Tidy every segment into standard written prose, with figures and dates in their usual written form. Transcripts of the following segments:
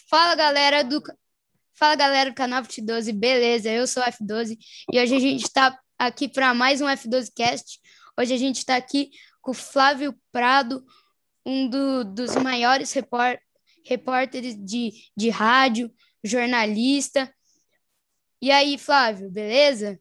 Fala galera do Fala galera do canal F12, beleza? Eu sou o F12 e hoje a gente está aqui para mais um F12 Cast. Hoje a gente está aqui com o Flávio Prado, dos maiores repórteres de rádio, jornalista. E aí, Flávio, beleza?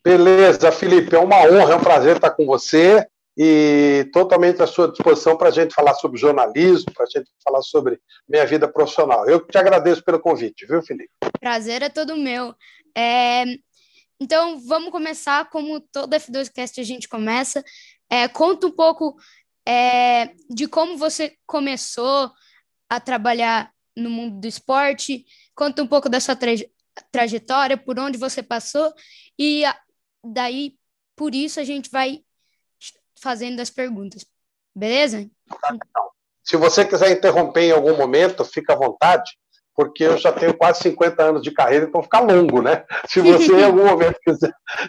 Beleza, Felipe, é uma honra, é um prazer estar com você e totalmente à sua disposição para a gente falar sobre jornalismo, para a gente falar sobre minha vida profissional. Eu te agradeço pelo convite, viu, Felipe? Prazer é todo meu. É, Então, vamos começar como todo F2Cast a gente começa. Conta um pouco de como você começou a trabalhar no mundo do esporte, conta um pouco da sua trajetória, por onde você passou, e daí, por isso, a gente vai fazendo as perguntas, beleza? Se você quiser interromper em algum momento, fica à vontade, porque eu já tenho quase 50 anos de carreira, então fica longo, né? Se você em algum momento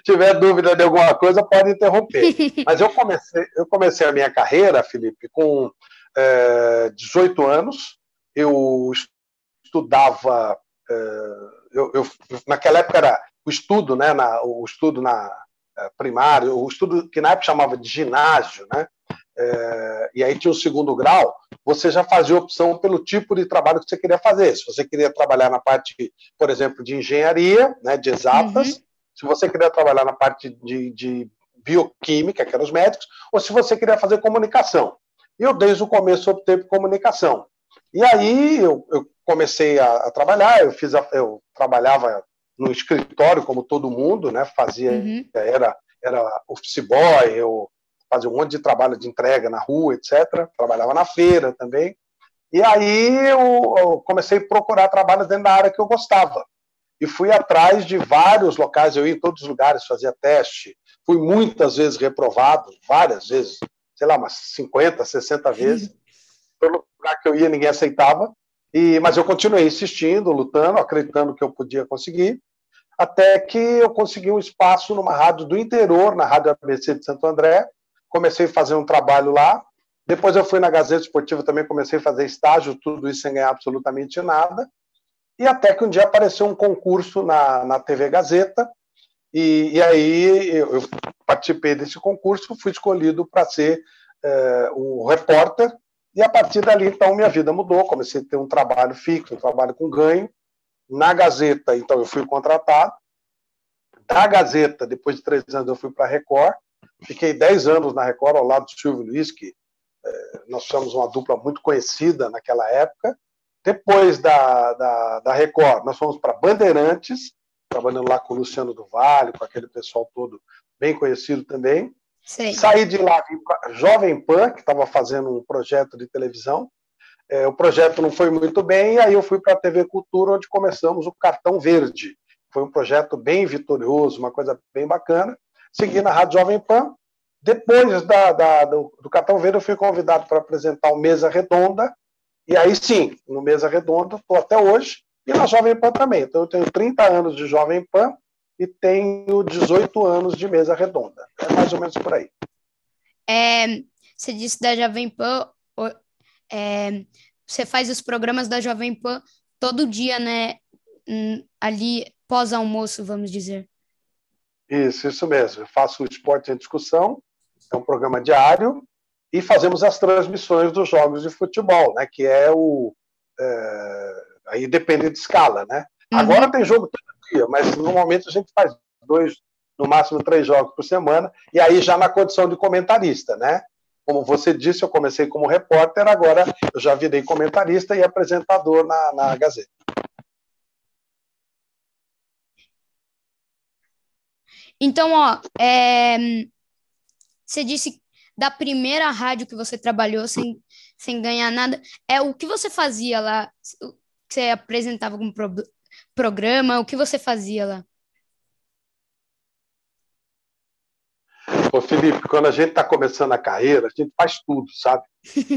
tiver dúvida de alguma coisa, pode interromper. Mas eu comecei a minha carreira, Felipe, com 18 anos. Eu estudava, naquela época era o estudo, né? O estudo na primário, o estudo que na época chamava de ginásio, né? E aí tinha o segundo grau, você já fazia opção pelo tipo de trabalho que você queria fazer. Se você queria trabalhar na parte, por exemplo, de engenharia, né, de exatas, se você queria trabalhar na parte de bioquímica, que eram os médicos, ou se você queria fazer comunicação. E eu, desde o começo, optei por comunicação. E aí eu comecei a trabalhar, eu trabalhava no escritório, como todo mundo, né, era office boy, eu fazia um monte de trabalho de entrega na rua, etc. Trabalhava na feira também. E aí eu comecei a procurar trabalho dentro da área que eu gostava. E fui atrás de vários locais, eu ia em todos os lugares, fazia teste. Fui muitas vezes reprovado, várias vezes, sei lá, umas 50, 60 vezes. Todo lugar que eu ia, ninguém aceitava. Mas eu continuei insistindo, lutando, acreditando que eu podia conseguir, até que eu consegui um espaço numa rádio do interior, na Rádio ABC de Santo André. Comecei a fazer um trabalho lá. Depois eu fui na Gazeta Esportiva também, comecei a fazer estágio, tudo isso sem ganhar absolutamente nada. E até que um dia apareceu um concurso na TV Gazeta, e aí eu participei desse concurso, fui escolhido para ser um repórter, e a partir dali, então, minha vida mudou. Comecei a ter um trabalho fixo, um trabalho com ganho. Na Gazeta, então, eu fui contratado. Da Gazeta, depois de 3 anos, eu fui para a Record. Fiquei 10 anos na Record, ao lado do Silvio Luiz, que nós somos uma dupla muito conhecida naquela época. Depois da Record, nós fomos para Bandeirantes, trabalhando lá com o Luciano do Vale, com aquele pessoal todo bem conhecido também. Sim. Saí de lá, vim para Jovem Pan, que estava fazendo um projeto de televisão. O projeto não foi muito bem, e aí eu fui para a TV Cultura, onde começamos o Cartão Verde. Foi um projeto bem vitorioso, uma coisa bem bacana. Segui na Rádio Jovem Pan. Depois do Cartão Verde, eu fui convidado para apresentar o Mesa Redonda. E aí sim, no Mesa Redonda, estou até hoje. E na Jovem Pan também. Então, eu tenho 30 anos de Jovem Pan e tenho 18 anos de Mesa Redonda. É mais ou menos por aí. Você disse da Jovem Pan, você faz os programas da Jovem Pan todo dia, né? Ali, pós-almoço, vamos dizer. Isso mesmo. Eu faço o Esporte em Discussão, é um programa diário, e fazemos as transmissões dos jogos de futebol, né? Que aí depende de escala, né? Agora tem jogo todo dia, mas normalmente a gente faz 2, no máximo 3 jogos por semana, e aí já na condição de comentarista, né? Como você disse, eu comecei como repórter, agora eu já virei comentarista e apresentador na Gazeta. Então, você disse da primeira rádio que você trabalhou sem ganhar nada. O que você fazia lá? Você apresentava algum programa? O que você fazia lá? Ô, Felipe, quando a gente está começando a carreira, a gente faz tudo, sabe?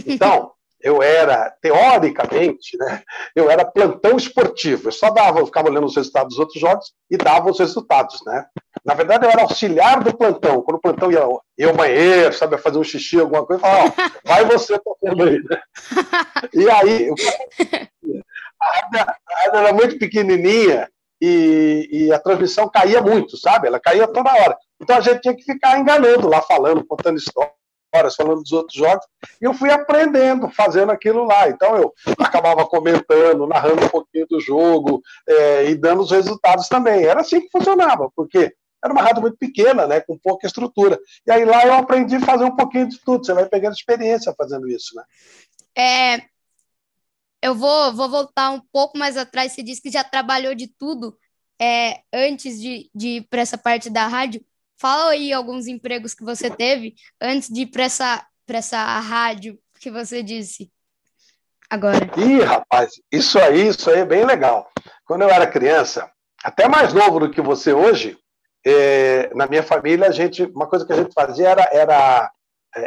Então, eu era, teoricamente, né, eu era plantão esportivo. Eu ficava olhando os resultados dos outros jogos e dava os resultados, né? Na verdade, eu era auxiliar do plantão. Quando o plantão ia ao banheiro, sabe, fazer um xixi, alguma coisa, eu falava, vai você tocando aí, né? E aí, A rádio era muito pequenininha e a transmissão caía muito, sabe? Ela caía toda hora. Então a gente tinha que ficar enganando lá, falando, contando histórias, falando dos outros jogos. E eu fui aprendendo, fazendo aquilo lá. Então eu acabava comentando, narrando um pouquinho do jogo e dando os resultados também. Era assim que funcionava, porque era uma rádio muito pequena, né, com pouca estrutura. E aí lá eu aprendi a fazer um pouquinho de tudo. Você vai pegando experiência fazendo isso, né? Eu vou voltar um pouco mais atrás. Você disse que já trabalhou de tudo antes de ir para essa parte da rádio. Fala aí alguns empregos que você teve antes de ir para essa rádio que você disse agora. Ih, rapaz, isso aí é bem legal. Quando eu era criança, até mais novo do que você hoje, na minha família, uma coisa que a gente fazia era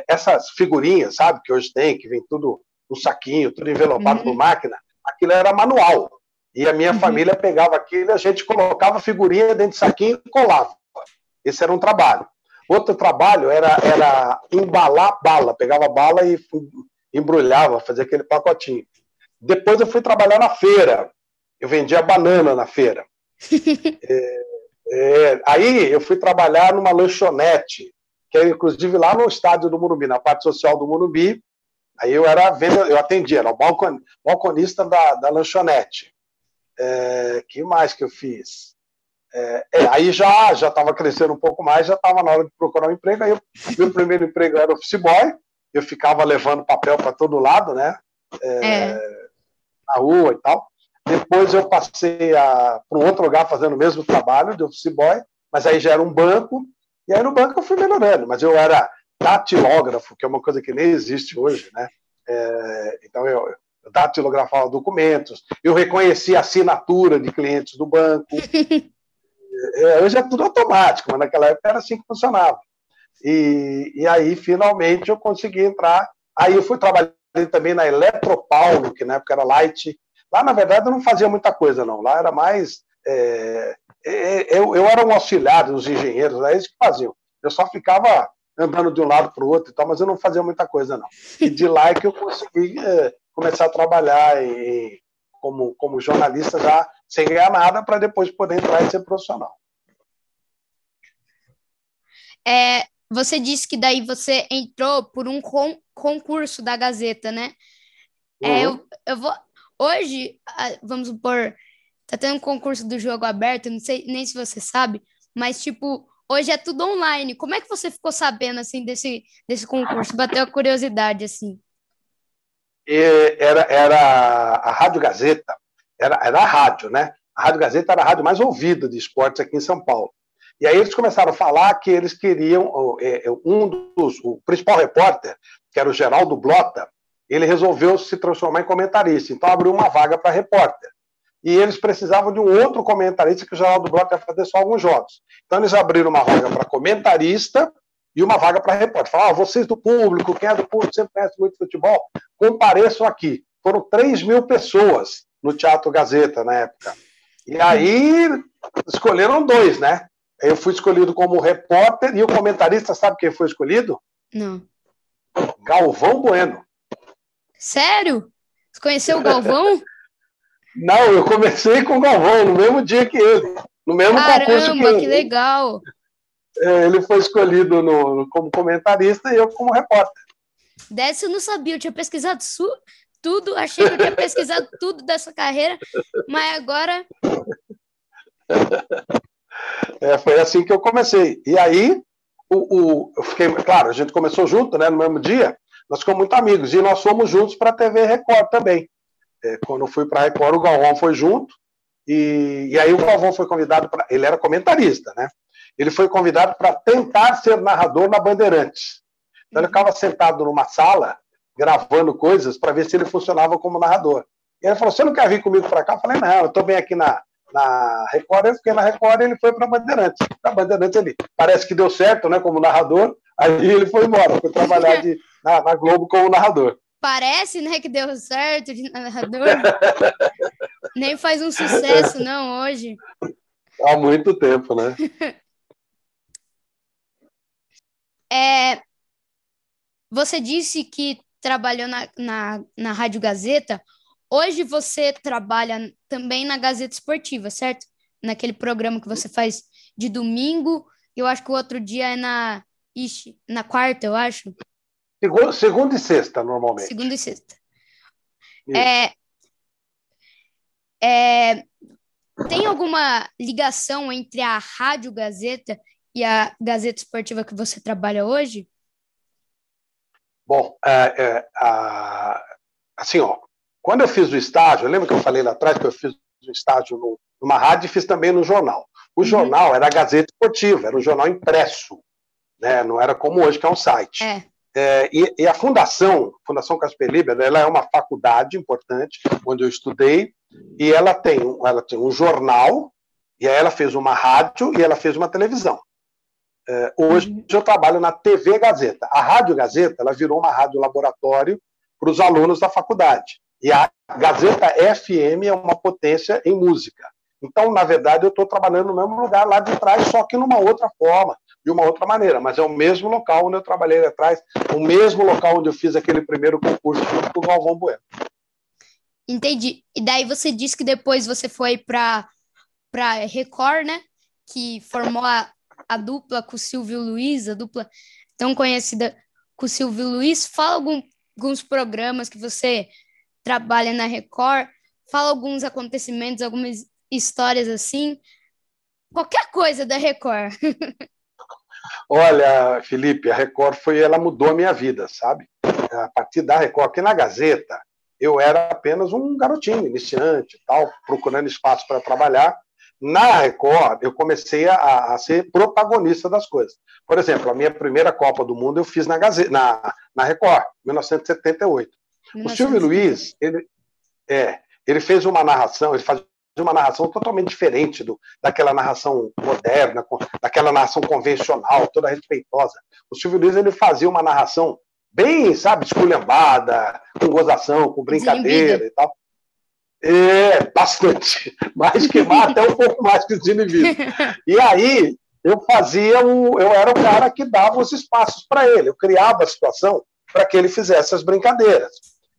essas figurinhas, sabe, que hoje tem, que vem tudo no saquinho, tudo envelopado por máquina, aquilo era manual. E a minha família pegava aquilo, a gente colocava figurinha dentro de saquinho e colava. Esse era um trabalho. Outro trabalho era embalar bala, pegava bala e embrulhava, fazia aquele pacotinho. Depois eu fui trabalhar na feira, eu vendia banana na feira. Aí eu fui trabalhar numa lanchonete, que é inclusive lá no estádio do Morumbi, na parte social do Morumbi. Aí eu atendia, era o balconista da lanchonete. Que mais que eu fiz? Aí já estava crescendo um pouco mais, já estava na hora de procurar um emprego. Aí meu primeiro emprego era office boy, eu ficava levando papel para todo lado, né? Na rua e tal. Depois eu passei para um outro lugar fazendo o mesmo trabalho de office boy, mas aí já era um banco, e aí no banco eu fui melhorando, mas eu era datilógrafo, que é uma coisa que nem existe hoje, né? Então eu datilografava documentos, eu reconhecia a assinatura de clientes do banco. Hoje é tudo automático, mas naquela época era assim que funcionava. E aí, finalmente, eu consegui entrar. Aí eu fui trabalhar também na Eletropaulo, que na época era Light. Lá, na verdade, eu não fazia muita coisa, não. Lá era mais... eu era um auxiliar dos engenheiros, era eles que faziam. Eu só ficava andando de um lado para o outro e tal, mas eu não fazia muita coisa, não. E de lá é que eu consegui começar a trabalhar como jornalista já sem ganhar nada, para depois poder entrar e ser profissional. Você disse que daí você entrou por um concurso da Gazeta, né? Eu vou... Hoje, vamos supor, tá tendo um concurso do Jogo Aberto, não sei nem se você sabe, mas, tipo, hoje é tudo online. Como é que você ficou sabendo, assim, desse concurso? Bateu a curiosidade, assim. Era a Rádio Gazeta, era a rádio, né? A Rádio Gazeta era a rádio mais ouvida de esportes aqui em São Paulo. E aí eles começaram a falar que eles queriam, o principal repórter, que era o Geraldo Blota, ele resolveu se transformar em comentarista, então abriu uma vaga para repórter. E eles precisavam de um outro comentarista, que o Geraldo Blota ia fazer só alguns jogos. Então eles abriram uma vaga para comentarista e uma vaga para repórter. Falaram, vocês do público, quem é do público, sempre conhece muito futebol, compareçam aqui. Foram 3.000 pessoas no Teatro Gazeta na época. E aí escolheram 2, né? Eu fui escolhido como repórter e o comentarista, sabe quem foi escolhido? Não. Galvão Bueno. Sério? Você conheceu o Galvão? Não, eu comecei com o Galvão no mesmo dia que ele, no mesmo concurso que ele. Caramba, que legal! Ele foi escolhido como comentarista e eu como repórter. Dessa eu não sabia, eu tinha pesquisado tudo, achei que eu tinha pesquisado tudo dessa carreira, mas agora... Foi assim que eu comecei. E aí, eu fiquei, claro, a gente começou junto, né, no mesmo dia, nós ficamos muito amigos, e nós fomos juntos para a TV Record também. Quando eu fui para a Record, o Galvão foi junto, e aí o Galvão foi convidado para... Ele era comentarista, né? Ele foi convidado para tentar ser narrador na Bandeirantes. Então ele ficava sentado numa sala, gravando coisas, para ver se ele funcionava como narrador. E ele falou, você não quer vir comigo para cá? Eu falei, não, eu estou bem aqui na Record. Eu fiquei na Record e ele foi para a Bandeirantes. Na Bandeirantes ele parece que deu certo, né, como narrador, aí ele foi embora, foi trabalhar na Globo como narrador. Parece, né, que deu certo de narrador. Nem faz um sucesso, não, hoje. Há muito tempo, né? Você disse que trabalhou na Rádio Gazeta. hoje você trabalha também na Gazeta Esportiva, certo? Naquele programa que você faz de domingo, eu acho que o outro dia é na quarta, eu acho. Segunda e sexta, normalmente. Segunda e sexta. Isso. Tem alguma ligação entre a Rádio Gazeta e a Gazeta Esportiva que você trabalha hoje? Bom, assim, ó, quando eu fiz o estágio, lembra que eu falei lá atrás que eu fiz o estágio numa rádio e fiz também no jornal. O jornal era a Gazeta Esportiva, era um jornal impresso, né? Não era como hoje, que é um site. E a Fundação Casper Liber, ela é uma faculdade importante, onde eu estudei, e ela tem um jornal, e aí ela fez uma rádio e ela fez uma televisão. Hoje eu trabalho na TV Gazeta. A Rádio Gazeta, ela virou uma rádio laboratório para os alunos da faculdade. E a Gazeta FM é uma potência em música. Então, na verdade, eu estou trabalhando no mesmo lugar lá de trás, só que numa outra forma, de uma outra maneira. Mas é o mesmo local onde eu trabalhei lá atrás, o mesmo local onde eu fiz aquele primeiro concurso com o Galvão Bueno. Entendi. E daí você disse que depois você foi para Record, né? Que formou a dupla com o Silvio Luiz, a dupla tão conhecida com o Silvio Luiz. Fala alguns programas que você trabalha na Record, fala alguns acontecimentos, algumas histórias assim, qualquer coisa da Record. Olha, Felipe, a Record ela mudou a minha vida, sabe? A partir da Record, aqui na Gazeta, eu era apenas um garotinho, iniciante, tal, procurando espaço para trabalhar. Na Record, eu comecei a ser protagonista das coisas. Por exemplo, a minha primeira Copa do Mundo eu fiz na Record, 1978. O Silvio Luiz, ele fez uma narração, ele fazia uma narração totalmente diferente daquela narração moderna, daquela narração convencional, toda respeitosa. O Silvio Luiz, ele fazia uma narração bem, sabe, esculhambada, com gozação, com brincadeira e tal. Bastante. Até um pouco mais que desinibido. E aí, eu era o cara que dava os espaços para ele. Eu criava a situação para que ele fizesse as brincadeiras.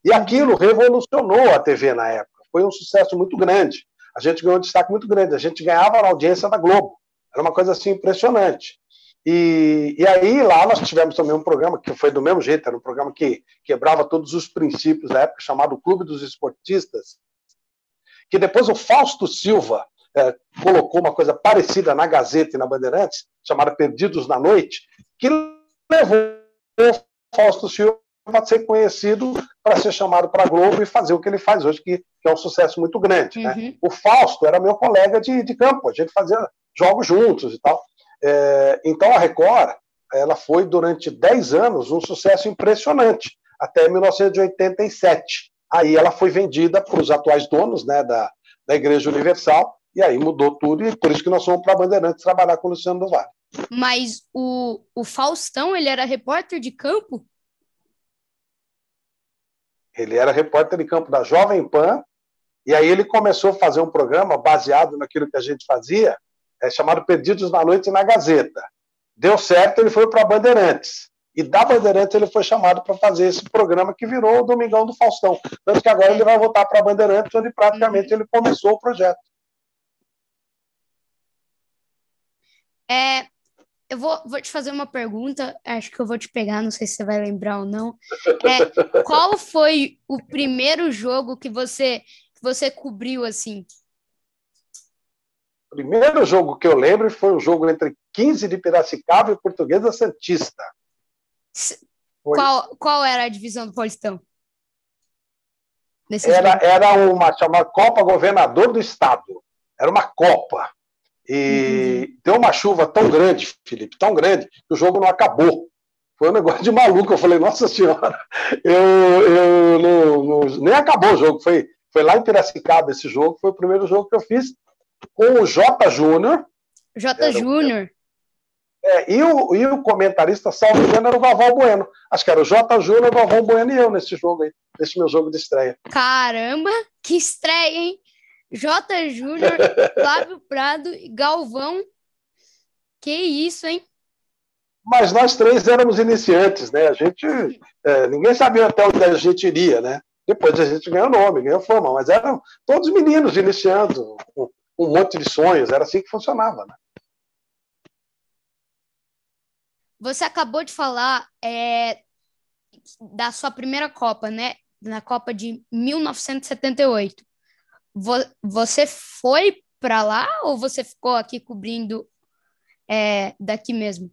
E aquilo revolucionou a TV na época. Foi um sucesso muito grande. A gente ganhou um destaque muito grande. A gente ganhava na audiência da Globo. Era uma coisa assim impressionante. E aí lá nós tivemos também um programa que foi do mesmo jeito, era um programa que quebrava todos os princípios da época, chamado Clube dos Esportistas, que depois o Fausto Silva colocou uma coisa parecida na Gazeta e na Bandeirantes, chamada Perdidos na Noite, que levou o Fausto Silva a ser conhecido para ser chamado para a Globo e fazer o que ele faz hoje, que é um sucesso muito grande. Né? O Fausto era meu colega de campo, a gente fazia jogos juntos e tal. Então a Record, ela foi durante 10 anos um sucesso impressionante, até 1987. Aí ela foi vendida para os atuais donos, né, da Igreja Universal, e aí mudou tudo, e por isso que nós fomos para a Bandeirantes trabalhar com o Luciano do Vale. Mas o Faustão, ele era repórter de campo? Ele era repórter de campo da Jovem Pan, e aí ele começou a fazer um programa baseado naquilo que a gente fazia, chamado Perdidos na Noite na Gazeta. Deu certo, ele foi para a Bandeirantes. E da Bandeirantes ele foi chamado para fazer esse programa que virou o Domingão do Faustão. Tanto que agora ele vai voltar para a Bandeirantes, onde praticamente ele começou o projeto. Eu vou te fazer uma pergunta, acho que eu vou te pegar, não sei se você vai lembrar ou não. Qual foi o primeiro jogo que você cobriu assim? O primeiro jogo que eu lembro foi o jogo entre 15 de Piracicaba e Portuguesa Santista. Qual era a divisão do Paulistão? Era uma chamada Copa Governador do Estado. Era uma Copa. E deu uma chuva tão grande, Felipe, tão grande, que o jogo não acabou. Foi um negócio de maluco. Eu falei, nossa senhora, nem acabou o jogo. Foi lá em Piracicaba esse jogo, foi o primeiro jogo que eu fiz com o J. Júnior. J. Júnior. E o comentarista, salvo engano, era o Galvão Bueno. Acho que era o J. Júnior, o Galvão Bueno e eu nesse jogo aí, nesse meu jogo de estreia. Caramba, que estreia, hein? J. Júnior, Flávio Prado e Galvão. Que isso, hein? Mas nós três éramos iniciantes, né? Ninguém sabia até onde a gente iria, né? Depois a gente ganhou nome, ganhou fama, mas eram todos meninos iniciando, com um monte de sonhos, era assim que funcionava, né? Você acabou de falar da sua primeira Copa, né? Na Copa de 1978. Você foi para lá ou você ficou aqui cobrindo daqui mesmo,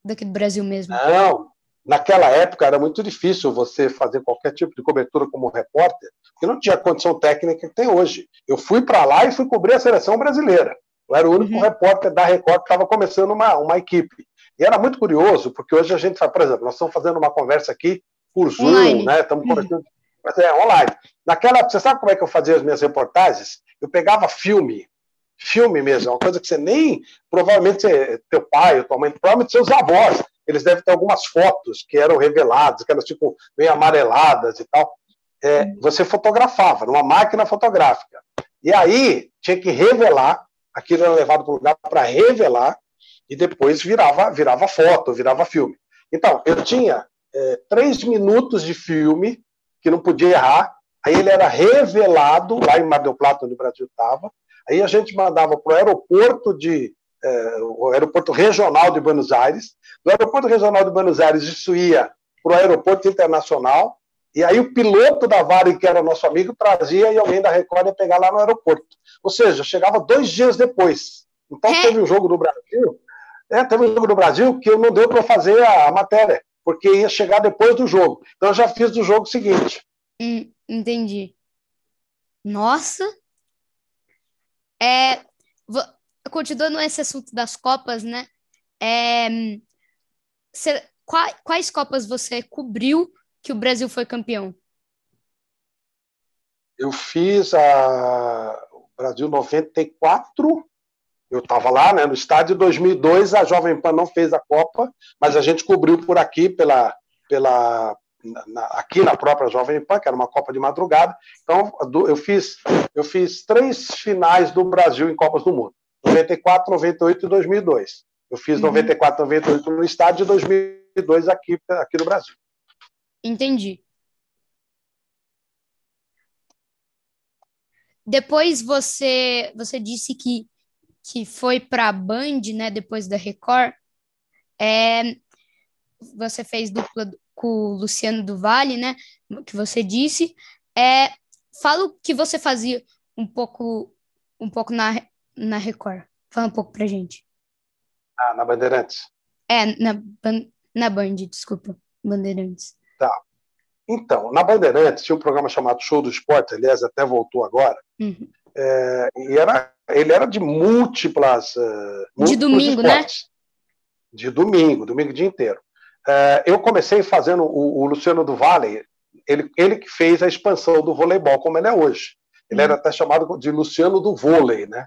daqui do Brasil mesmo? Não, naquela época era muito difícil você fazer qualquer tipo de cobertura como repórter, porque não tinha a condição técnica que tem hoje. Eu fui para lá e fui cobrir a seleção brasileira. Eu era o único Uhum. repórter da Record que estava começando uma equipe. E era muito curioso, porque hoje a gente faz, por exemplo, nós estamos fazendo uma conversa aqui por Zoom, Online. né? Estamos conversando, mas online. Naquela época, você sabe como é que eu fazia as minhas reportagens? Eu pegava filme mesmo, uma coisa que você nem, provavelmente teu pai ou tua mãe, provavelmente seus avós, eles devem ter algumas fotos que eram reveladas, que eram tipo meio amareladas e tal. Você fotografava numa máquina fotográfica. E aí tinha que revelar, aquilo era levado para o lugar para revelar, e depois virava foto, virava filme. Então, eu tinha 3 minutos de filme, que não podia errar, aí ele era revelado lá em Mar del Plata, onde o Brasil estava, aí a gente mandava para o aeroporto regional de Buenos Aires, do aeroporto regional de Buenos Aires isso ia para o aeroporto internacional, e aí o piloto da Varig, que era nosso amigo, trazia e alguém da Record ia pegar lá no aeroporto. Ou seja, chegava 2 dias depois. Então teve um jogo do Brasil, que não deu para fazer a matéria, porque ia chegar depois do jogo. Então eu já fiz do jogo seguinte. Entendi. Nossa, é, vo- continuando esse assunto das Copas, né? É, quais Copas você cobriu que o Brasil foi campeão? Eu fiz o Brasil 94. Eu estava lá, né, no estádio. 2002 a Jovem Pan não fez a Copa, mas a gente cobriu por aqui aqui na própria Jovem Pan, que era uma Copa de madrugada. Então eu fiz 3 finais do Brasil em Copas do Mundo: 94, 98 e 2002. Eu fiz Uhum, 94, 98 no estádio e 2002 aqui no Brasil. entendi. Depois você disse que foi para a Band, né? Depois da Record. É, você fez dupla com o Luciano do Vale, né? Que você disse. É, fala o que você fazia um pouco na Record. Fala um pouco pra gente. Na Bandeirantes. Na Band, desculpa, Bandeirantes. Tá. Então, na Bandeirantes tinha um programa chamado Show do Esporte, aliás, até voltou agora, Uhum. ele era de De múltiplos domingo, né? esportes, de domingo o dia inteiro. Eu comecei fazendo o Luciano do Vale, ele que fez a expansão do voleibol, como ele é hoje. Ele era Uhum. até chamado de Luciano do Vôlei, né?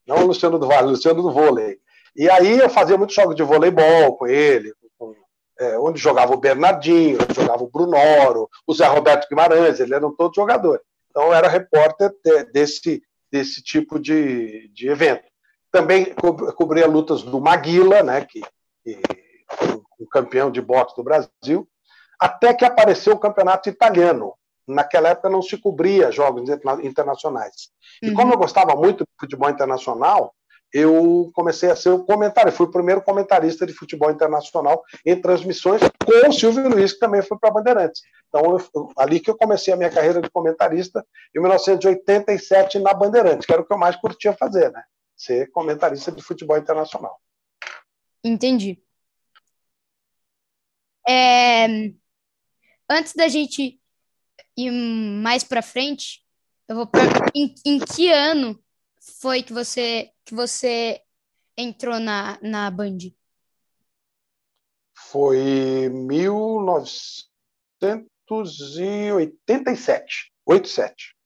Não o Luciano do Vale, Luciano do Vôlei. E aí eu fazia muitos jogos de voleibol com ele, onde jogava o Bernardinho, onde jogava o Brunoro, o Zé Roberto Guimarães, eles eram todos jogadores. Então eu era repórter desse tipo de evento. Também cobria lutas do Maguila, né, que um campeão de boxe do Brasil, até que apareceu o campeonato italiano. Naquela época não se cobria jogos internacionais. E como eu Uhum. gostava muito de futebol internacional, eu comecei a ser o comentarista. Fui o primeiro comentarista de futebol internacional em transmissões com o Silvio Luiz, que também foi para a Bandeirantes. Então, ali que eu comecei a minha carreira de comentarista, em 1987, na Bandeirantes, que era o que eu mais curtia fazer, né? Ser comentarista de futebol internacional. Entendi. É, antes da gente ir mais para frente, eu vou em que ano foi que você entrou na Band? Foi 1987. 87.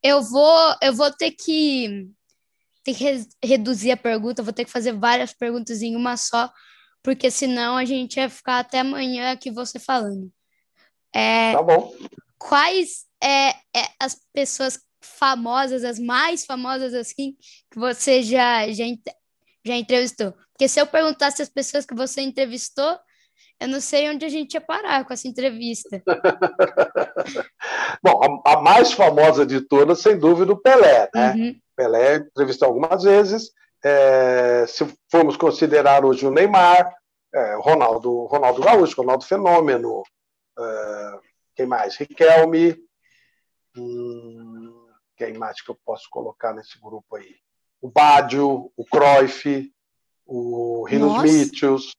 Eu vou ter que reduzir a pergunta, vou ter que fazer várias perguntas em uma só, porque senão a gente vai ficar até amanhã aqui você falando. Tá É, bom. quais as pessoas famosas, as mais famosas assim, que você já entrevistou? Porque se eu perguntasse as pessoas que você entrevistou, eu não sei onde a gente ia parar com essa entrevista. Bom, a mais famosa de todas, sem dúvida, o Pelé, né? Uhum. Pelé entrevistou algumas vezes. Se formos considerar hoje o Neymar, Ronaldo Gaúcho, Ronaldo Fenômeno, quem mais? Riquelme, quem mais que eu posso colocar nesse grupo aí? O Baggio, o Cruyff, o Rinos Nossa. Mitchells,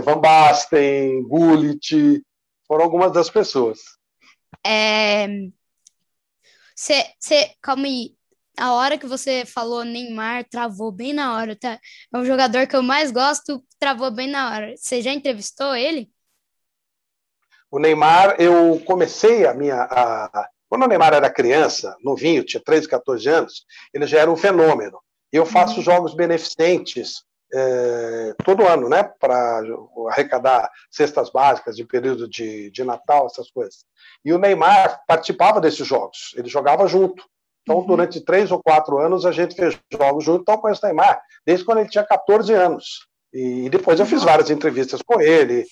Van Basten, Gullit, foram algumas das pessoas. Calma aí. A hora que você falou Neymar, travou bem na hora, tá? É um jogador que eu mais gosto, travou bem na hora. Você já entrevistou ele? O Neymar, eu comecei quando o Neymar era criança, novinho, tinha 13, 14 anos, ele já era um fenômeno. E eu faço jogos beneficentes todo ano, né? Para arrecadar cestas básicas de período de Natal, essas coisas. E o Neymar participava desses jogos, ele jogava junto. Então, durante 3 ou 4 anos, a gente fez jogos junto. Então, eu conheço o Neymar desde quando ele tinha 14 anos. E depois eu fiz várias entrevistas com ele,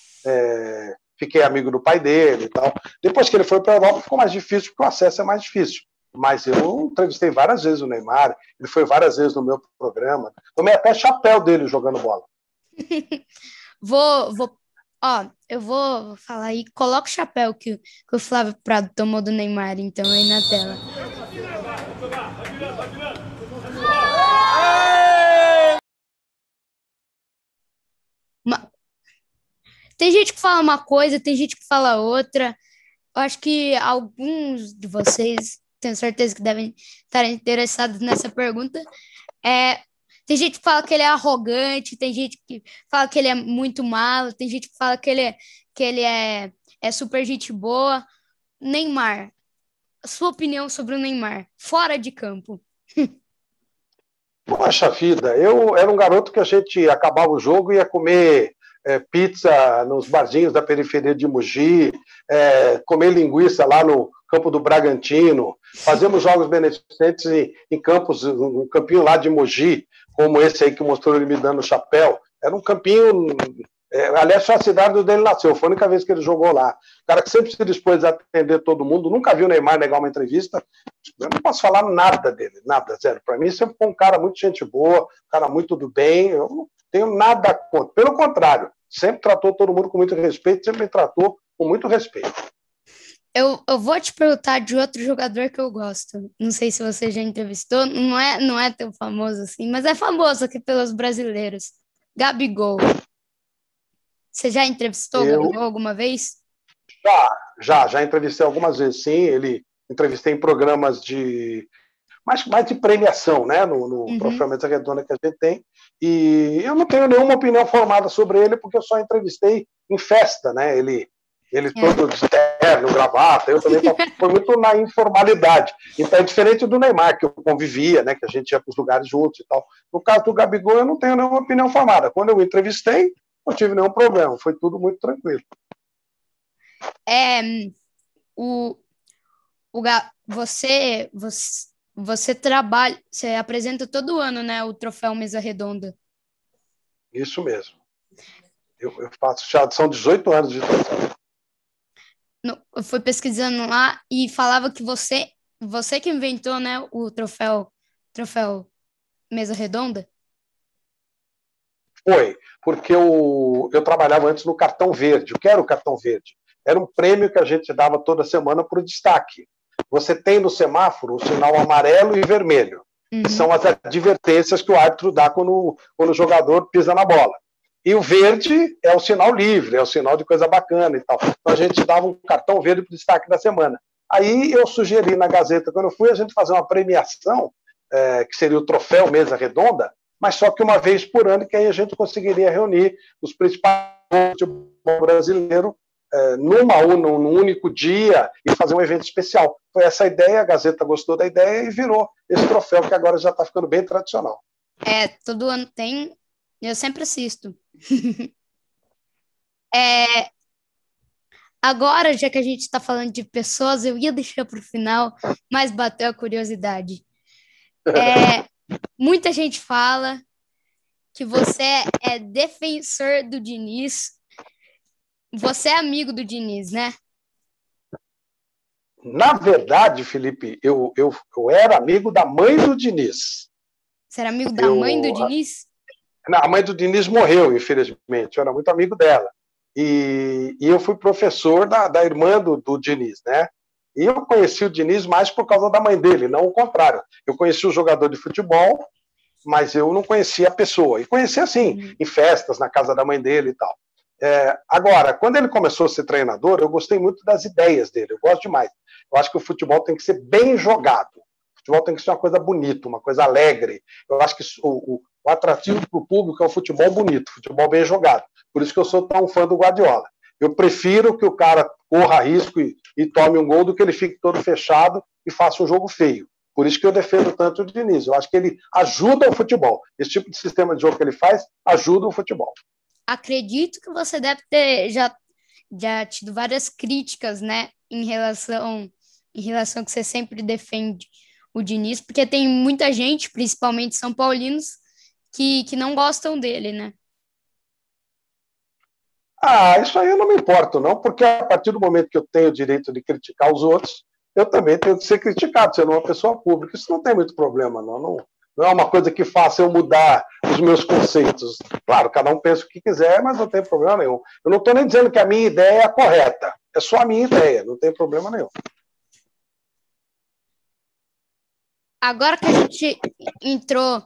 fiquei amigo do pai dele e tal. Depois que ele foi para a Europa, ficou mais difícil, porque o acesso é mais difícil. Mas eu entrevistei várias vezes o Neymar, ele foi várias vezes no meu programa. Tomei até chapéu dele jogando bola. Eu vou falar aí. Coloca o chapéu que o Flávio Prado tomou do Neymar, então, aí na tela. Tem gente que fala uma coisa, tem gente que fala outra. Eu acho que alguns de vocês, tenho certeza que devem estar interessados nessa pergunta. Tem gente que fala que ele é arrogante, tem gente que fala que ele é muito malo, tem gente que fala que ele é super gente boa. Neymar, sua opinião sobre o Neymar, fora de campo? Poxa vida, eu era um garoto que a gente acabava o jogo e ia comer pizza nos barzinhos da periferia de Mogi, comer linguiça lá no campo do Bragantino, fazemos jogos beneficentes em campos, um campinho lá de Mogi, como esse aí que mostrou ele me dando o chapéu. Era um campinho, aliás, foi a cidade onde ele nasceu, foi a única vez que ele jogou lá. O cara que sempre se dispôs a atender todo mundo, nunca viu o Neymar negar uma entrevista. Eu não posso falar nada dele, nada, zero. Para mim, sempre foi um cara muito gente boa, um cara muito do bem. Eu não tenho nada contra. Pelo contrário, sempre tratou todo mundo com muito respeito, sempre me tratou com muito respeito. Eu vou te perguntar de outro jogador que eu gosto. Não sei se você já entrevistou, não é tão famoso assim, mas é famoso aqui pelos brasileiros. Gabigol. Você já entrevistou o Gabigol alguma vez? Já entrevistei algumas vezes, sim. Entrevistei em programas mais de premiação, né? No Troféu Mesa Redonda que a gente tem. E eu não tenho nenhuma opinião formada sobre ele, porque eu só entrevistei em festa, né? Ele todo de terno, gravata, eu também foi muito na informalidade. Então é diferente do Neymar, que eu convivia, né? Que a gente ia para os lugares juntos e tal. No caso do Gabigol, eu não tenho nenhuma opinião formada. Quando eu entrevistei, não tive nenhum problema, foi tudo muito tranquilo. Você trabalha, você apresenta todo ano, né, o Troféu Mesa Redonda. Isso mesmo. Eu faço, já são 18 anos de troféu. Eu fui pesquisando lá e falava que você que inventou, né, o troféu Mesa Redonda. Foi, porque eu trabalhava antes no Cartão Verde. O que era o Cartão Verde? Era um prêmio que a gente dava toda semana por destaque. Você tem no semáforo o sinal amarelo e vermelho, que são as advertências que o árbitro dá quando o jogador pisa na bola. E o verde é o sinal livre, é o sinal de coisa bacana e tal. Então a gente dava um cartão verde para o destaque da semana. Aí eu sugeri na Gazeta, quando eu fui, a gente fazer uma premiação, que seria o Troféu Mesa Redonda, mas só que uma vez por ano, que aí a gente conseguiria reunir os principais do brasileiro num único dia e fazer um evento especial. Foi essa a ideia, a Gazeta gostou da ideia e virou esse troféu que agora já está ficando bem tradicional. Todo ano tem, eu sempre assisto. Agora, já que a gente está falando de pessoas, eu ia deixar para o final, mas bateu a curiosidade. Muita gente fala que você é defensor do Diniz. Você é amigo do Diniz, né? Na verdade, Felipe, eu era amigo da mãe do Diniz. Você era amigo da mãe do Diniz? A mãe do Diniz morreu, infelizmente. Eu era muito amigo dela. E eu fui professor da irmã do Diniz, né? E eu conheci o Diniz mais por causa da mãe dele, não o contrário. Eu conheci o jogador de futebol, mas eu não conhecia a pessoa. E conhecia, assim, em festas, na casa da mãe dele e tal. Agora, quando ele começou a ser treinador, eu gostei muito das ideias dele. Eu gosto demais. Eu acho que o futebol tem que ser bem jogado. O futebol tem que ser uma coisa bonita, uma coisa alegre. Eu acho que o atrativo para o público é o futebol bonito, o futebol bem jogado. Por isso que eu sou tão fã do Guardiola. Eu prefiro que o cara corra risco e tome um gol do que ele fique todo fechado e faça um jogo feio. Por isso que eu defendo tanto o Diniz. Eu acho que ele ajuda o futebol. Esse tipo de sistema de jogo que ele faz ajuda o futebol. Acredito que você deve ter já tido várias críticas, né, em relação que você sempre defende o Diniz, porque tem muita gente, principalmente São Paulinos, que não gostam dele, né? Isso aí eu não me importo, não, porque a partir do momento que eu tenho o direito de criticar os outros, eu também tenho que ser criticado, sendo uma pessoa pública. Isso não tem muito problema, não é uma coisa que faça eu mudar os meus conceitos. Claro, cada um pensa o que quiser, mas não tem problema nenhum. Eu não estou nem dizendo que a minha ideia é a correta, é só a minha ideia, não tem problema nenhum. Agora que a gente entrou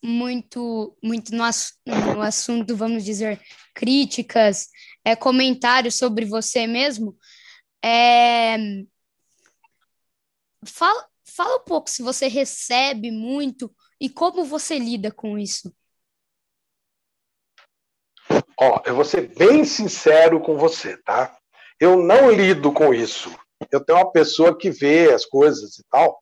muito no assunto, vamos dizer, críticas, comentários sobre você mesmo, fala um pouco se você recebe muito e como você lida com isso. Eu vou ser bem sincero com você, tá? Eu não lido com isso. Eu tenho uma pessoa que vê as coisas e tal,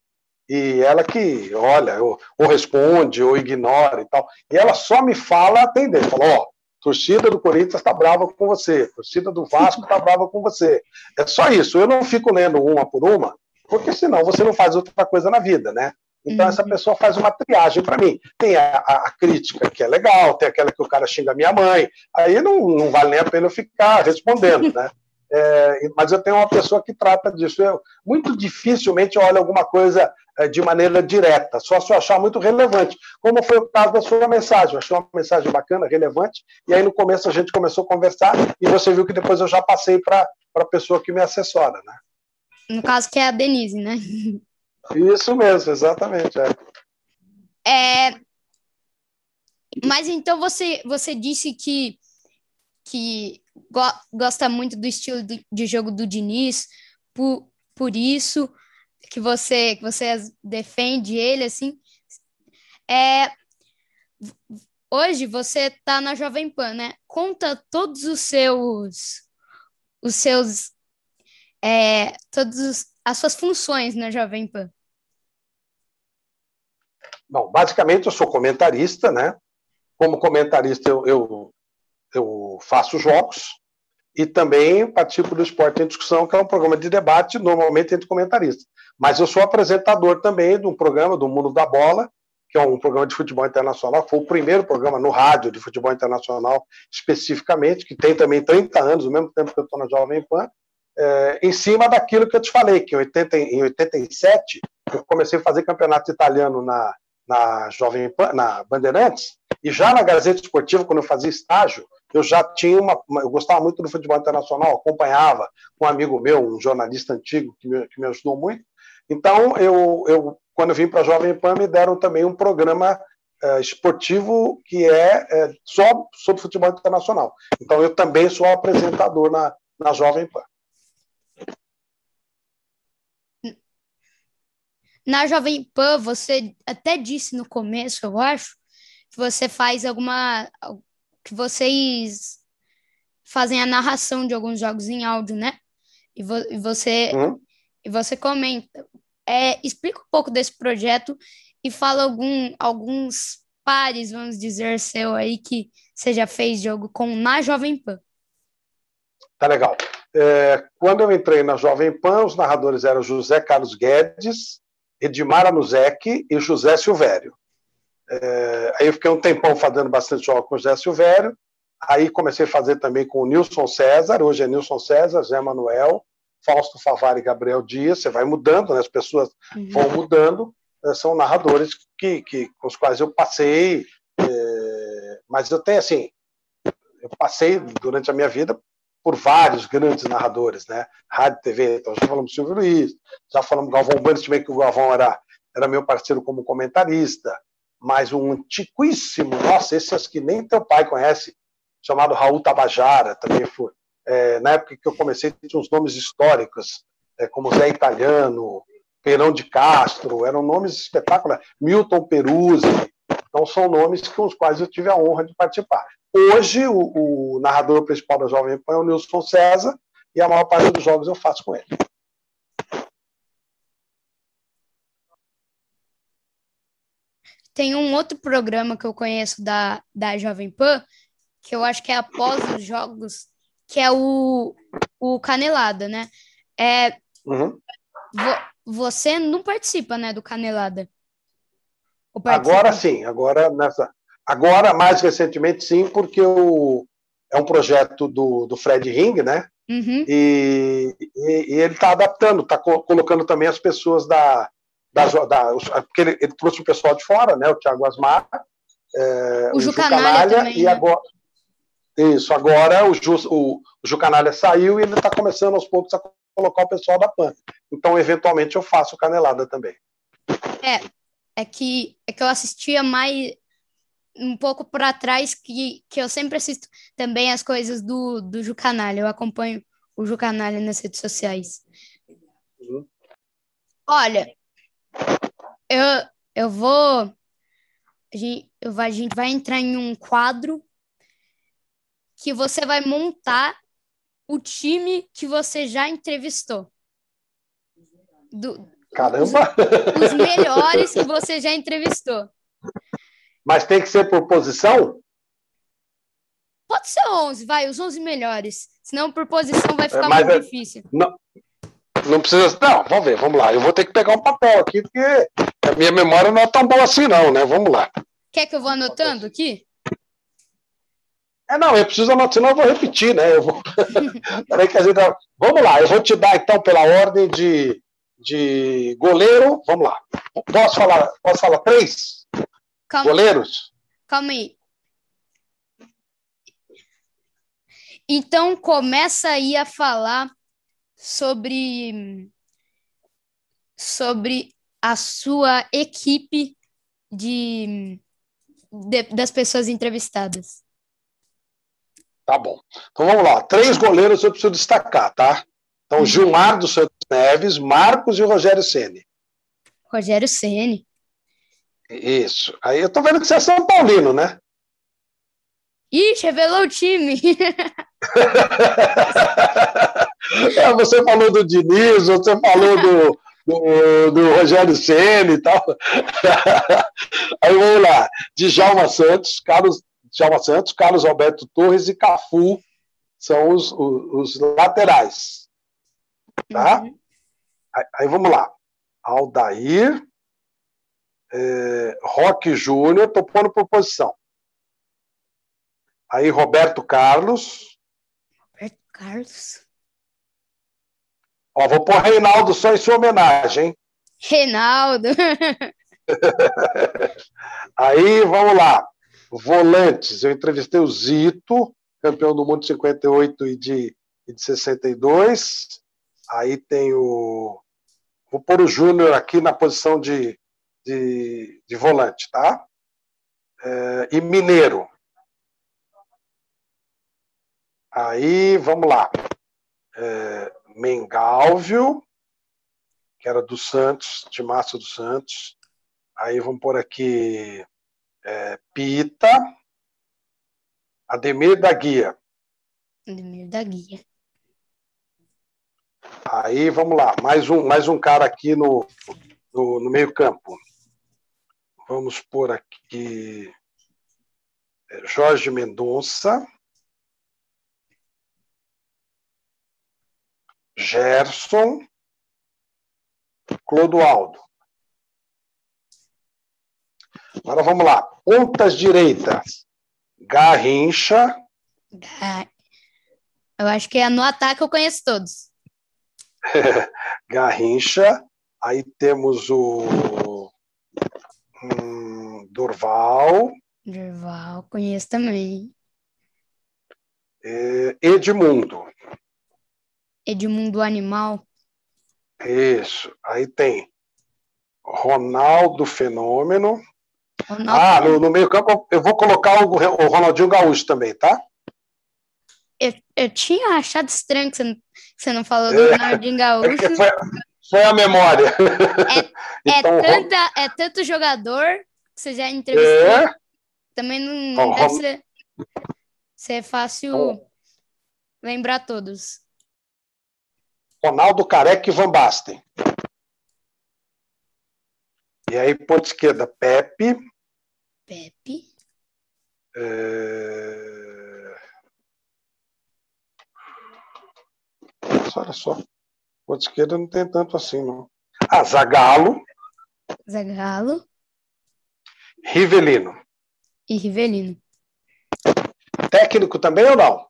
e ela que olha, ou responde, ou ignora e tal, e ela só me fala atendendo. Fala, torcida do Corinthians está brava com você, torcida do Vasco está brava com você. É só isso. Eu não fico lendo uma por uma, porque senão você não faz outra coisa na vida, né? Então essa pessoa faz uma triagem para mim. Tem a crítica que é legal, tem aquela que o cara xinga a minha mãe, aí não vale nem a pena eu ficar respondendo, né? Mas eu tenho uma pessoa que trata disso. Eu muito dificilmente olho alguma coisa de maneira direta, só se eu achar muito relevante, como foi o caso da sua mensagem. Eu achei uma mensagem bacana, relevante, e aí no começo a gente começou a conversar, e você viu que depois eu já passei para a pessoa que me assessora, né? No caso que é a Denise, né? Isso mesmo, exatamente. Mas então você disse que gosta muito do estilo de jogo do Diniz, por isso que você defende ele, assim. Hoje você está na Jovem Pan, né? Conta todos todas as suas funções na Jovem Pan. Bom, basicamente eu sou comentarista, né? Como comentarista eu faço jogos e também participo do Esporte em Discussão, que é um programa de debate, normalmente entre comentaristas. Mas eu sou apresentador também de um programa do Mundo da Bola, que é um programa de futebol internacional, foi o primeiro programa no rádio de futebol internacional especificamente, que tem também 30 anos, ao mesmo tempo que eu estou na Jovem Pan, em cima daquilo que eu te falei, que em 87 eu comecei a fazer campeonato italiano na Jovem Pan, na Bandeirantes, e já na Gazeta Esportiva, quando eu fazia estágio, eu já tinha eu gostava muito do futebol internacional, acompanhava com um amigo meu, um jornalista antigo que me ajudou muito. Então, quando eu vim para a Jovem Pan, me deram também um programa esportivo que é só sobre futebol internacional. Então, eu também sou apresentador na Jovem Pan. Na Jovem Pan, você até disse no começo, eu acho, que você faz que vocês fazem a narração de alguns jogos em áudio, né? E você comenta. Explica um pouco desse projeto e fala alguns pares, vamos dizer, seu aí, que você já fez jogo na Jovem Pan. Tá legal. Quando eu entrei na Jovem Pan, os narradores eram José Carlos Guedes, Edmar Anuzek e José Silvério. Aí eu fiquei um tempão fazendo bastante jogos com o José Silvério. Aí comecei a fazer também com o Nilson César, hoje é Nilson César, Zé Manuel, Fausto Favari e Gabriel Dias. Você vai mudando, né? As pessoas vão mudando. São narradores com os quais eu passei. Mas eu tenho, assim, eu passei durante a minha vida por vários grandes narradores, né? Rádio, TV, então já falamos Silvio Luiz, já falamos Galvão Bueno, também que o Galvão era meu parceiro como comentarista, mas um antiquíssimo, nossa, esses que nem teu pai conhece, chamado Raul Tabajara, também foi. Na época que eu comecei, tinha uns nomes históricos, como Zé Italiano, Perão de Castro, eram nomes espetaculares, Milton Peruzzi, então são nomes com os quais eu tive a honra de participar. Hoje, o narrador principal da Jovem Pan é o Nilson César, e a maior parte dos jogos eu faço com ele. Tem um outro programa que eu conheço da Jovem Pan, que eu acho que é após os jogos, que é o Canelada, né? Você não participa, né, do Canelada? Agora sim, agora mais recentemente sim, porque é um projeto do Fred Ring, né? Uhum. E ele está adaptando, está colocando também as pessoas porque ele trouxe o pessoal de fora, né? O Thiago Asmar, o Ju Canalha também, e agora o Ju Canalha saiu e ele está começando aos poucos a colocar o pessoal da PAN. Então, eventualmente, eu faço Canelada também. É que eu assistia mais um pouco para trás, que eu sempre assisto também as coisas do Ju Canalha. Eu acompanho o Ju Canalha nas redes sociais. Olha, eu vou... A gente vai entrar em um quadro que você vai montar o time que você já entrevistou. Caramba! Os melhores que você já entrevistou. Mas tem que ser por posição? Pode ser 11, vai, os 11 melhores. Senão por posição vai ficar muito difícil. Não precisa... Não, vamos ver, vamos lá. Eu vou ter que pegar um papel aqui, porque a minha memória não é tão boa assim não, né? Vamos lá. Quer que eu vou anotando aqui? Não, eu preciso anotar, senão eu vou repetir, né? Peraí que a gente... Vamos lá, eu vou te dar então pela ordem de goleiro. Vamos lá. Posso falar 3? Goleiros? Calma aí. Então começa aí a falar sobre a sua equipe das pessoas entrevistadas. Tá bom. Então vamos lá. 3 goleiros eu preciso destacar, tá? Então, Gilmar dos Santos Neves, Marcos e Rogério Ceni. Rogério Ceni. Isso. Aí eu tô vendo que você é São Paulino, né? Ixi, revelou o time. Você falou do Diniz, você falou do Rogério Ceni e tal. Aí vamos lá. Djalma Santos, Carlos Alberto Torres e Cafu são os laterais. Tá? Aí vamos lá. Aldair, Roque Júnior, tô pondo por posição. Aí Roberto Carlos. Roberto Carlos. Ó, vou pôr Reinaldo só em sua homenagem, hein? Reinaldo. Aí, vamos lá. Volantes, eu entrevistei o Zito, campeão do mundo de 58 e de 62. Aí tem o... Vou pôr o Júnior aqui na posição de volante, tá? E Mineiro. Aí, vamos lá. Mengalvio, que era do Santos, de Márcio dos Santos. Aí vamos pôr aqui Pita, Ademir da Guia. Ademir da Guia. Aí vamos lá, mais um cara aqui no meio campo. Vamos pôr aqui Jorge Mendonça, Gerson, Clodoaldo. Agora vamos lá. Pontas direitas. Garrincha. Eu acho que no ataque eu conheço todos. Garrincha. Aí temos o Durval. Durval, conheço também. Edmundo. Edmundo Animal. Isso. Aí tem Ronaldo Fenômeno. No meio-campo eu vou colocar o Ronaldinho Gaúcho também, tá? Eu tinha achado estranho que você não falou do Ronaldinho Gaúcho. Foi a memória. Então, é tanto jogador que você já entrevistou. Também não deve ser fácil lembrar todos. Ronaldo, Careca e Van Basten. E aí, ponta esquerda, Pepe. Olha só. Ponta esquerda não tem tanto assim, não. Zagallo. Rivelino. E Rivelino. Técnico também ou não?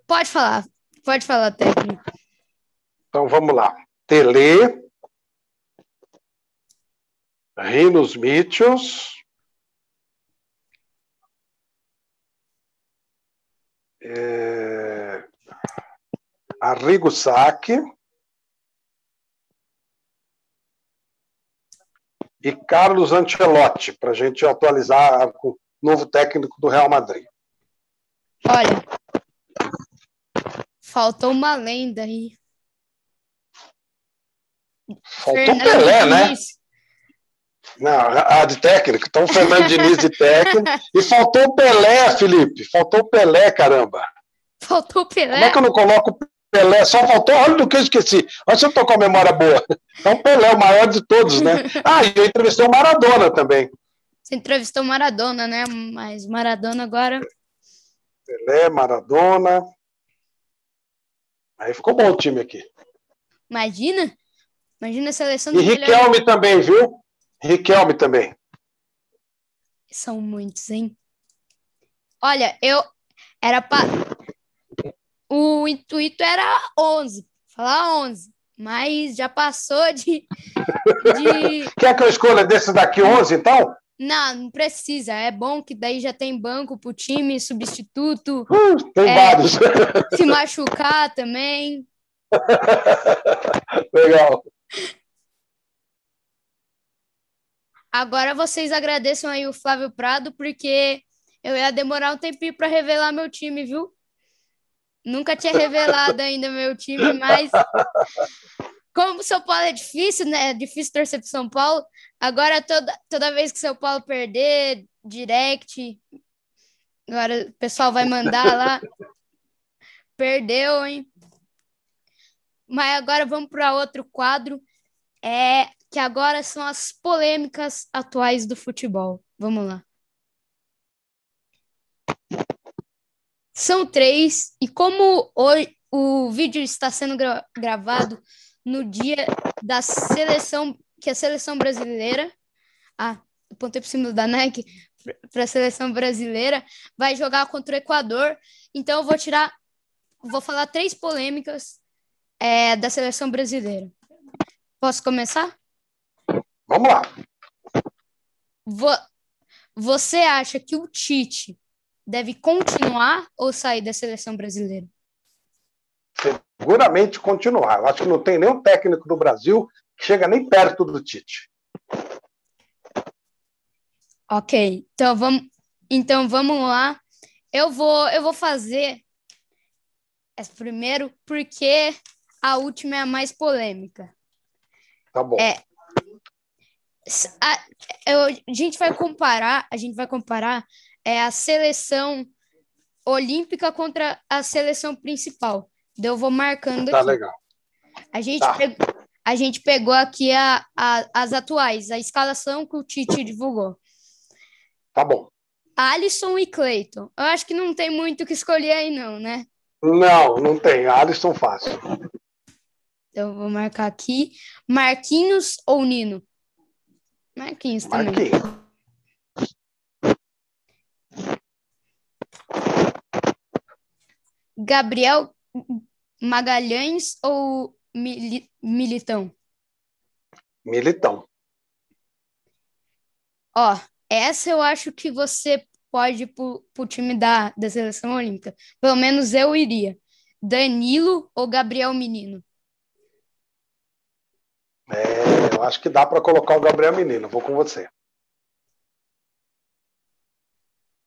Pode falar técnico. Então vamos lá. Tele. Rinos Mitchells. Arrigo Sacchi. E Carlos Ancelotti, para a gente atualizar com o novo técnico do Real Madrid. Olha, faltou uma lenda aí. Faltou o Pelé, né? Não, a de técnico. Então, o Fernando Diniz de técnico. E faltou o Pelé, Felipe. Faltou o Pelé, caramba. Faltou o Pelé? Como é que eu não coloco o Pelé? Só faltou... Olha do que eu esqueci. Olha se eu tô com a memória boa. Então, o Pelé, o maior de todos, né? E eu entrevistei o Maradona também. Você entrevistou o Maradona, né? Mas Maradona agora... Pelé, Maradona... Aí ficou bom o time aqui. Imagina a seleção do Riquelme também, viu? Riquelme também. São muitos, hein? Olha, o intuito era 11. Falar 11. Mas já passou de... Quer que eu escolha desse daqui 11, então? Não precisa. É bom que daí já tem banco pro time, substituto. Tem vários. Se machucar também. Legal. Agora vocês agradeçam aí o Flávio Prado, porque eu ia demorar um tempinho para revelar meu time, viu? Nunca tinha revelado ainda meu time, mas como o São Paulo é difícil, né? É difícil torcer pro São Paulo. Agora, toda vez que São Paulo perder, direct. Agora o pessoal vai mandar lá. Perdeu, hein? Mas agora vamos para outro quadro, que agora são as polêmicas atuais do futebol. Vamos lá. São 3, e como hoje o vídeo está sendo gravado no dia da seleção, que a seleção brasileira, apontei por cima da Nike, para a seleção brasileira, vai jogar contra o Equador. Então eu vou falar 3 polêmicas da seleção brasileira. Posso começar? Vamos lá. Você acha que o Tite deve continuar ou sair da seleção brasileira? Seguramente continuar. Eu acho que não tem nenhum técnico do Brasil que chega nem perto do Tite. Ok, então vamos lá. Eu vou fazer essa primeiro porque a última é a mais polêmica. Tá bom. A gente vai comparar a seleção olímpica contra a seleção principal. Eu vou marcando tá aqui. Tá legal. A gente pegou aqui as atuais, a escalação que o Tite divulgou. Tá bom. Alisson e Cleiton. Eu acho que não tem muito o que escolher aí não, né? Não tem. Alisson fácil. Então eu vou marcar aqui. Marquinhos ou Nino? Marquinhos também. Gabriel Magalhães ou Militão? Militão. Ó, essa eu acho que você pode ir pro time da Seleção Olímpica. Pelo menos eu iria. Danilo ou Gabriel Menino? Eu acho que dá para colocar o Gabriel Menino. Vou com você.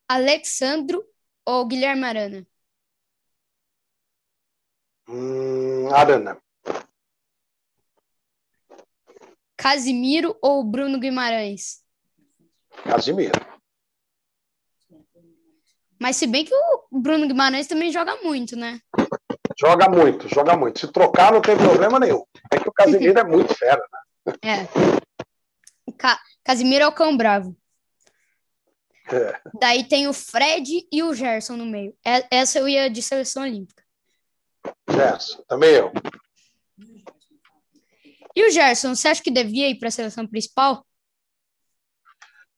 Alexandro ou Guilherme Arana? Arana. Casimiro ou Bruno Guimarães? Casimiro. Mas se bem que o Bruno Guimarães também joga muito, né? Joga muito, joga muito. Se trocar, não tem problema nenhum. É que o Casimiro é muito fera, né? Casimiro é o cão bravo. É. Daí tem o Fred e o Gerson no meio. Essa eu ia de Seleção Olímpica. Gerson, também eu. E o Gerson, você acha que devia ir para a seleção principal?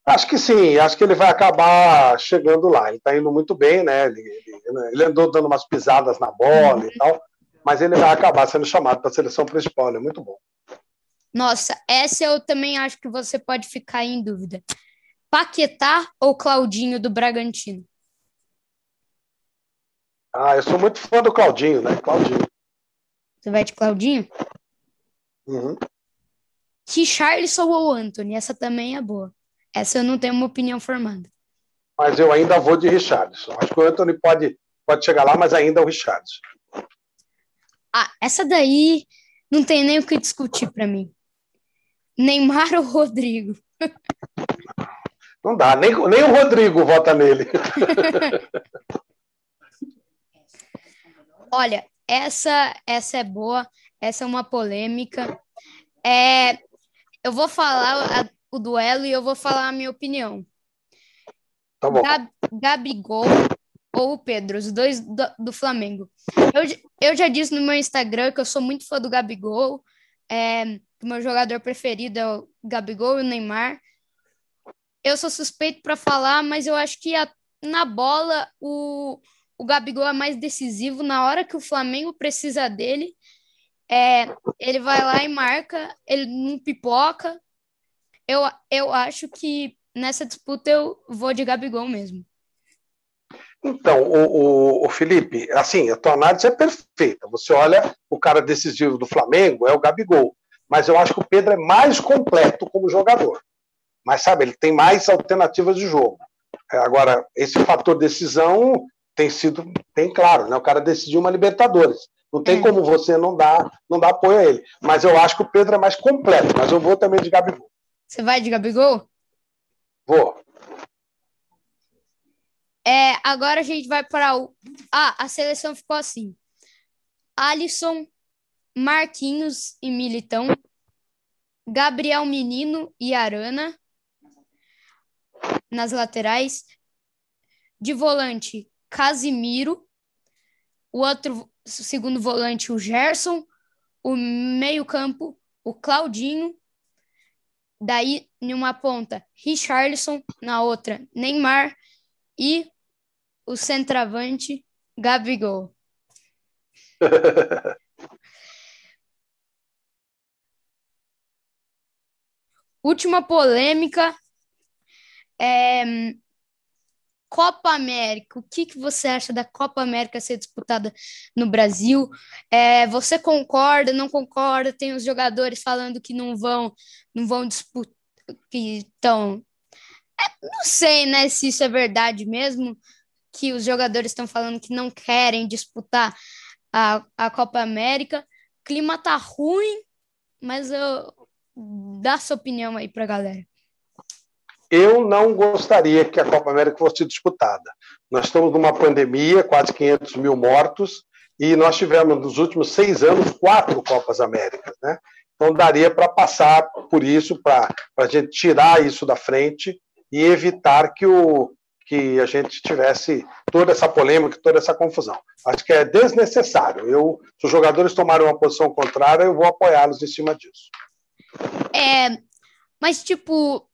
Acho que sim, acho que ele vai acabar chegando lá. Ele está indo muito bem, né? Ele andou dando umas pisadas na bola e tal, mas ele vai acabar sendo chamado para a seleção principal. Ele é muito bom. Nossa, essa eu também acho que você pode ficar em dúvida. Paquetá ou Claudinho do Bragantino? Eu sou muito fã do Claudinho, né? Claudinho. Você vai de Claudinho? Uhum. Richarlison ou Antony? Essa também é boa. Essa eu não tenho uma opinião formada. Mas eu ainda vou de Richarlison. Acho que o Antony pode chegar lá, mas ainda é o Richarlison. Essa daí não tem nem o que discutir para mim. Neymar ou Rodrigo? Não dá, nem o Rodrigo vota nele. Olha, essa é boa, essa é uma polêmica. Eu vou falar o duelo e eu vou falar a minha opinião. Tá bom. Gabigol ou o Pedro, os dois do Flamengo. Eu já disse no meu Instagram que eu sou muito fã do Gabigol. O meu jogador preferido é o Gabigol e o Neymar. Eu sou suspeito para falar, mas eu acho que na bola o Gabigol é mais decisivo. Na hora que o Flamengo precisa dele, ele vai lá e marca, ele não pipoca. Eu acho que nessa disputa eu vou de Gabigol mesmo. Então, o Felipe, assim, a tua análise é perfeita. Você olha, o cara decisivo do Flamengo é o Gabigol. Mas eu acho que o Pedro é mais completo como jogador. Mas, sabe, ele tem mais alternativas de jogo. Agora, esse fator decisão tem claro, né? O cara decidiu uma Libertadores. Não tem como você não dar apoio a ele. Mas eu acho que o Pedro é mais completo. Mas eu vou também de Gabigol. Você vai de Gabigol? Vou. Agora a gente vai para a seleção ficou assim. Alisson, Marquinhos e Militão, Gabriel Menino e Arana nas laterais, de volante Casimiro, o outro segundo volante o Gerson, o meio-campo o Claudinho, daí em uma ponta Richarlison, na outra Neymar e o centroavante Gabigol. Última polêmica Copa América. O que você acha da Copa América ser disputada no Brasil? Você concorda, não concorda? Tem os jogadores falando que não vão disputar, que estão... não sei, né, se isso é verdade mesmo, que os jogadores estão falando que não querem disputar a Copa América. O clima tá ruim, mas dá sua opinião aí pra galera. Eu não gostaria que a Copa América fosse disputada. Nós estamos numa pandemia, quase 500 mil mortos, e nós tivemos, nos últimos 6 anos, 4 Copas Américas, né? Então, daria para passar por isso, para a gente tirar isso da frente e evitar que a gente tivesse toda essa polêmica, toda essa confusão. Acho que é desnecessário. Se os jogadores tomarem uma posição contrária, eu vou apoiá-los em cima disso. Mas, tipo,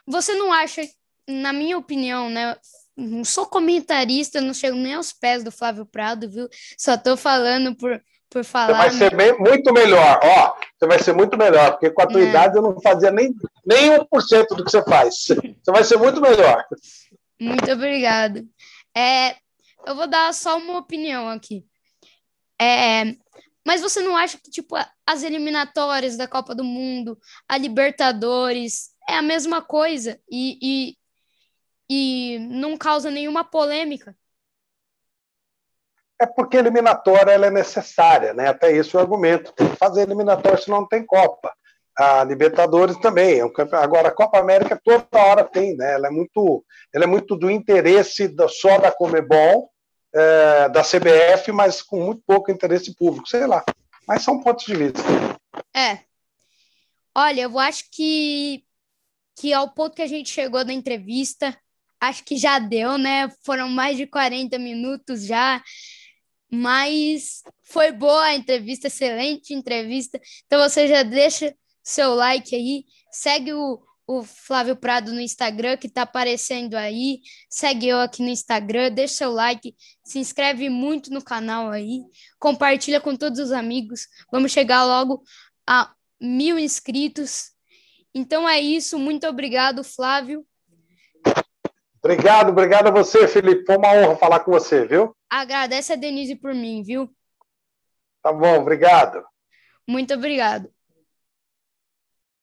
você não acha, na minha opinião, né, não sou comentarista, não chego nem aos pés do Flávio Prado, viu? Só tô falando por Você vai falar, ser muito melhor, ó. Você vai ser muito melhor, porque com a tua né? idade eu não fazia nem 1% do que você faz. Você vai ser muito melhor. Muito obrigado. É, eu vou dar só uma opinião aqui. É, mas você não acha que, tipo, as eliminatórias da Copa do Mundo, a Libertadores, é a mesma coisa e não causa nenhuma polêmica? É porque a eliminatória ela é necessária, né? Até esse é o argumento. Tem que fazer eliminatória, senão não tem Copa. A Libertadores também. Agora, a Copa América toda hora tem, né? Ela é muito do interesse só da Conmebol, da CBF, mas com muito pouco interesse público, sei lá. Mas são pontos de vista. É, olha, eu acho que ao ponto que a gente chegou na entrevista, acho que já deu, né? Foram mais de 40 minutos já, mas foi boa a entrevista, excelente entrevista. Então você já deixa seu like aí, segue o Flávio Prado no Instagram, que tá aparecendo aí, segue eu aqui no Instagram, deixa seu like, se inscreve muito no canal aí, compartilha com todos os amigos. Vamos chegar logo a 1.000 inscritos. Então é isso, muito obrigado, Flávio. Obrigado a você, Felipe. Foi uma honra falar com você, viu? Agradece a Denise por mim, viu? Tá bom, obrigado. Muito obrigado.